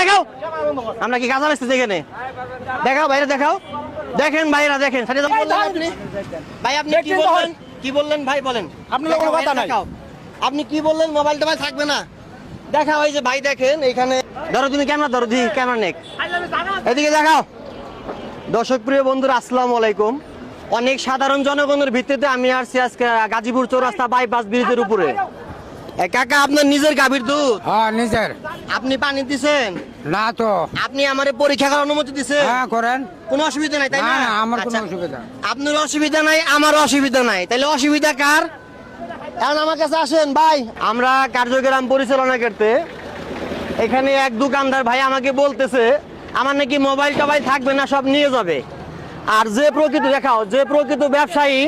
দেখাও। আমরা কি গাঁজা বেচতেছি এখানে? দেখাও বাইরে দেখাও। দেখেন ভাইরা দেখেন। আপনি ভাই আপনি কি বললেন? কি বললেন ভাই বলেন? আপনার কোনো কথা নাই। আপনি কি বললেন? মোবাইল টোবাইল থাকবে না। দেখা হয় যে ভাই দেখেন এখানে ধরো তুমি ক্যামেরা ধরো দি ক্যামেরা নেক এদিকে দেখাও। দর্শক প্রিয় বন্ধুরা আসসালামু আলাইকুম। অনেক সাধারণ জনগণের ভিত্তিতে আমি আসছি আজকে গাজীপুর চৌরাস্তা বাইপাস ব্রিজের উপরে। কাকা আপনার নিজের গাভীর দুধ? হ্যাঁ নিজের। আপনি পানি দিছেন? না তো। আপনি আমারে পরীক্ষা করার অনুমতি দিছেন? হ্যাঁ করেন। কোনো অসুবিধা নাই তাই না? না আমার কোনো আচ্ছা। অসুবিধা। আপনার অসুবিধা নাই আমার অসুবিধা নাই, তাহলে অসুবিধা কার? এখন আমার কাছে আসেন ভাই। আমরা কার্যক্রম পরিচালনা করতে এখানে এক দোকানদার ভাই আমাকে বলতেছে আমার নাকি মোবাইল টোবাইল থাকবে না, সব নিয়ে যাবে। আর যে প্রকৃত দেখাও যে প্রকৃত ব্যবসায়ী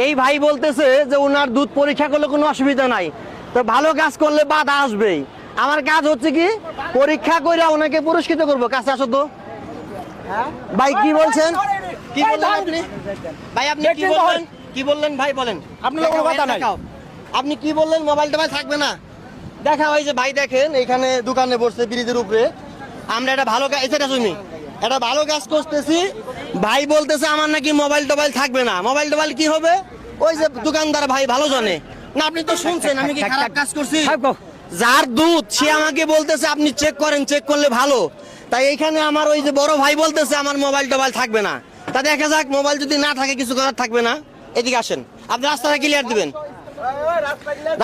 এই ভাই বলতেছে যে ওনার দুধ পরীক্ষা করলে কোনো অসুবিধা নাই। তো ভালো কাজ করলে বাধা আসবেই। আমার কাজ হচ্ছে কি পরীক্ষা করে ওনাকে পুরস্কৃত করবো। কাছে আসো তো ভাই। কি বলছেন? কি বললেন আপনি? ভাই আপনি কি বললেন? কি বললেন ভাই বলেন? আপনার কোনো কথা নাই। আপনি কি বললেন? মোবাইল টোবাইল থাকবে না। দেখা হয় যে ভাই দেখেন এখানে দোকানে বসছে ব্রিজের উপরে। আমরা এটা ভালো কাজ এটা ভালো কাজ করতেছি। ভাই বলতেছে আমার নাকি মোবাইল টোবাইল থাকবে না। মোবাইল টোবাইল কি হবে? ওই যে দোকানদার ভাই ভালো জানে না। আপনি তো শুনছেন আমি কি খারাপ কাজ করছি? যার দুধ সে আমাকে বলতেছে আপনি চেক করেন, চেক করলে ভালো। তাই এইখানে আমার ওই যে বড় ভাই বলতেছে আমার মোবাইল টোবাইল থাকবে না। তা দেখা যাক, মোবাইল যদি না থাকে কিছু করার থাকবে না। এদিকে আসেন, আপনি রাস্তাটা ক্লিয়ার দিবেন।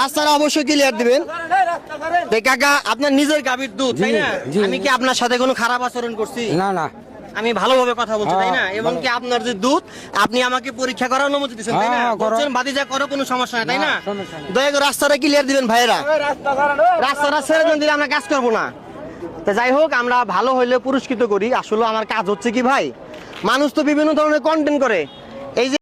রাস্তাটা অবশ্যই ক্লিয়ার দিবেন। কাকা আপনার নিজের গাভীর দুধ তাই না? আমি কি আপনার সাথে কোনো খারাপ আচরণ করছি? না না। আমি ভালোভাবে কথা বলছি তাই না? এবং কি আপনার যে দুধ আপনি আমাকে পরীক্ষা করার অনুমতি দিচ্ছেন তাই না? বলছেন বাদিজা করো, কোনো সমস্যা নাই তাই না? দয়া করে রাস্তাটা ক্লিয়ার দিবেন ভাইয়েরা। রাস্তাটা ছেড়ে দেন, দিলে আমরা কাজ করবো না। তো যাই হোক, আমরা ভালো হইলে পুরস্কৃত করি। আসলে আমার কাজ হচ্ছে কি ভাই, মানুষ তো বিভিন্ন ধরনের কন্টেন্ট করে। এই যে